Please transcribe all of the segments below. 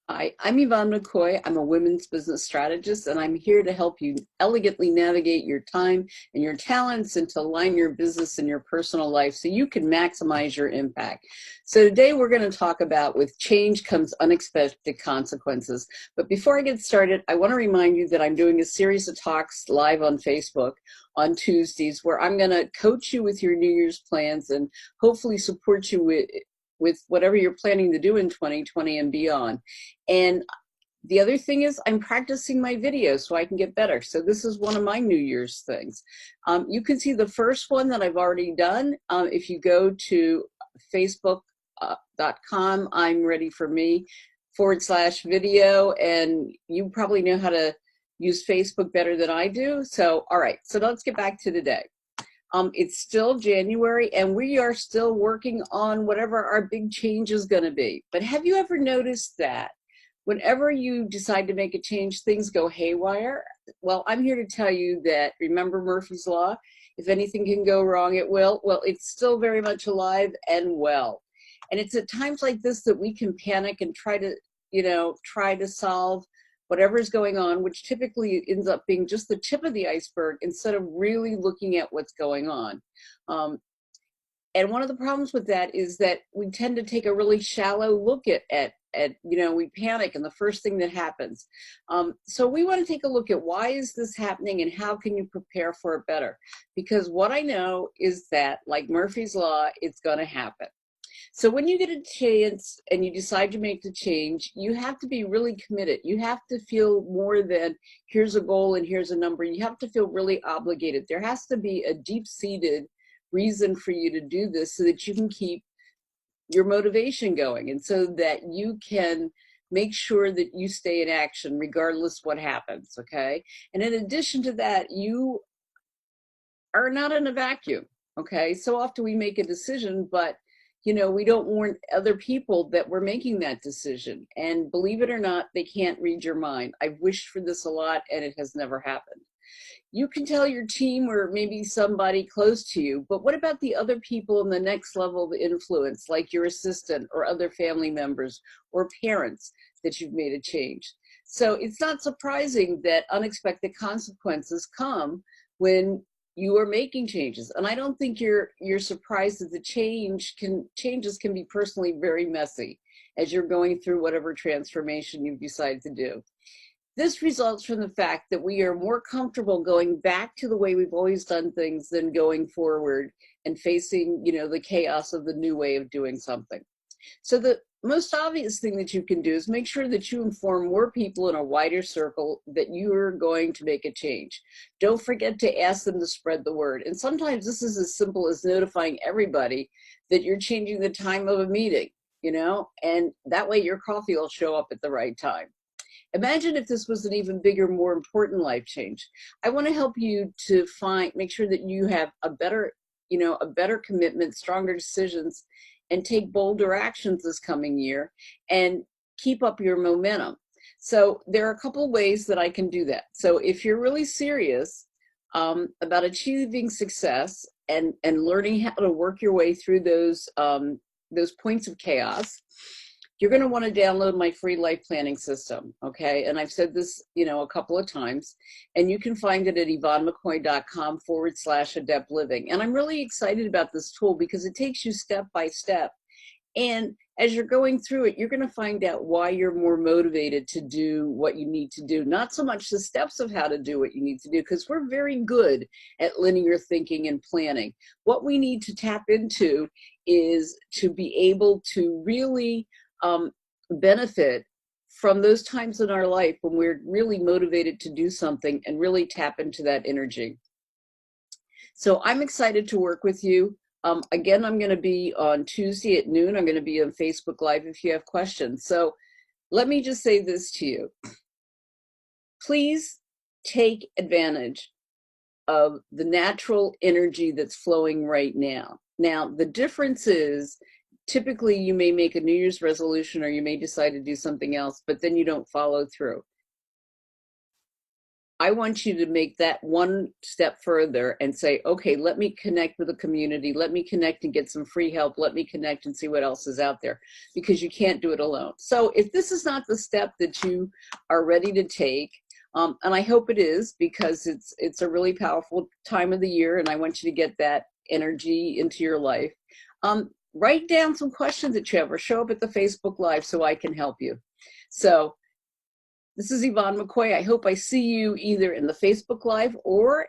Hi, I'm Yvonne McCoy. I'm a women's business strategist, and I'm here to help you elegantly navigate your time and your talents and to align your business and your personal life so you can maximize your impact. So today we're going to talk about with change comes unexpected consequences. But before I get started, I want to remind you that I'm doing a series of talks live on Facebook on Tuesdays where I'm going to coach you with your New Year's plans and hopefully support you with whatever you're planning to do in 2020 and beyond. And the other thing is I'm practicing my videos so I can get better. So this is one of my New Year's things. You can see the first one that I've already done. If you go to facebook.com, I'm ready for me /video, and you probably know how to use Facebook better than I do. So, all right, so let's get back to today. It's still January and we are still working on whatever our big change is going to be. But have you ever noticed that whenever you decide to make a change, things go haywire? Well, I'm here to tell you that, remember Murphy's Law? If anything can go wrong, it will. Well, it's still very much alive and well. And it's at times like this that we can panic and try to solve whatever is going on, which typically ends up being just the tip of the iceberg instead of really looking at what's going on. And one of the problems with that is that we tend to take a really shallow look at we panic and the first thing that happens. So we want to take a look at why is this happening and how can you prepare for it better? Because what I know is that, like Murphy's Law, it's going to happen. So when you get a chance and you decide to make the change, you have to be really committed. You have to feel more than here's a goal and here's a number. You have to feel really obligated. There has to be a deep-seated reason for you to do this so that you can keep your motivation going and so that you can make sure that you stay in action regardless what happens, okay? And in addition to that, you are not in a vacuum, okay? So often we make a decision, but we don't warn other people that we're making that decision. And believe it or not, they can't read your mind. I've wished for this a lot and it has never happened. You can tell your team or maybe somebody close to you, but what about the other people in the next level of influence, like your assistant or other family members or parents that you've made a change? So it's not surprising that unexpected consequences come when you are making changes. And I don't think you're surprised that the changes can be personally very messy as you're going through whatever transformation you decide to do. This results from the fact that we are more comfortable going back to the way we've always done things than going forward and facing, the chaos of the new way of doing something. So the most obvious thing that you can do is make sure that you inform more people in a wider circle that you're going to make a change. Don't forget to ask them to spread the word. And sometimes this is as simple as notifying everybody that you're changing the time of a meeting, and that way your coffee will show up at the right time. Imagine if this was an even bigger, more important life change. I want to help you to make sure that you have a better commitment, stronger decisions, and take bolder actions this coming year and keep up your momentum. So there are a couple of ways that I can do that. So if you're really serious about achieving success and learning how to work your way through those points of chaos, you're going to want to download my free life planning system, okay? And I've said this, a couple of times, and you can find it at yvonnemccoy.com /adept living. And I'm really excited about this tool because it takes you step by step. And as you're going through it, you're going to find out why you're more motivated to do what you need to do. Not so much the steps of how to do what you need to do, because we're very good at linear thinking and planning. What we need to tap into is to be able to really benefit from those times in our life when we're really motivated to do something and really tap into that energy. So I'm excited to work with you. Again, I'm going to be on Tuesday at noon. I'm going to be on Facebook Live if you have questions. So let me just say this to you. Please take advantage of the natural energy that's flowing right now. Now, the difference is typically you may make a New Year's resolution or you may decide to do something else, but then you don't follow through. I want you to make that one step further and say, okay, let me connect with the community. Let me connect and get some free help. Let me connect and see what else is out there, because you can't do it alone. So if this is not the step that you are ready to take, and I hope it is, because it's a really powerful time of the year, and I want you to get that energy into your life. Write down some questions that you have, or show up at the Facebook Live so I can help you. So this is Yvonne McCoy. I hope I see you either in the Facebook Live or,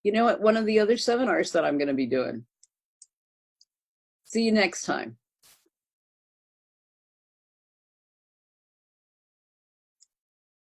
at one of the other seminars that I'm going to be doing. See you next time.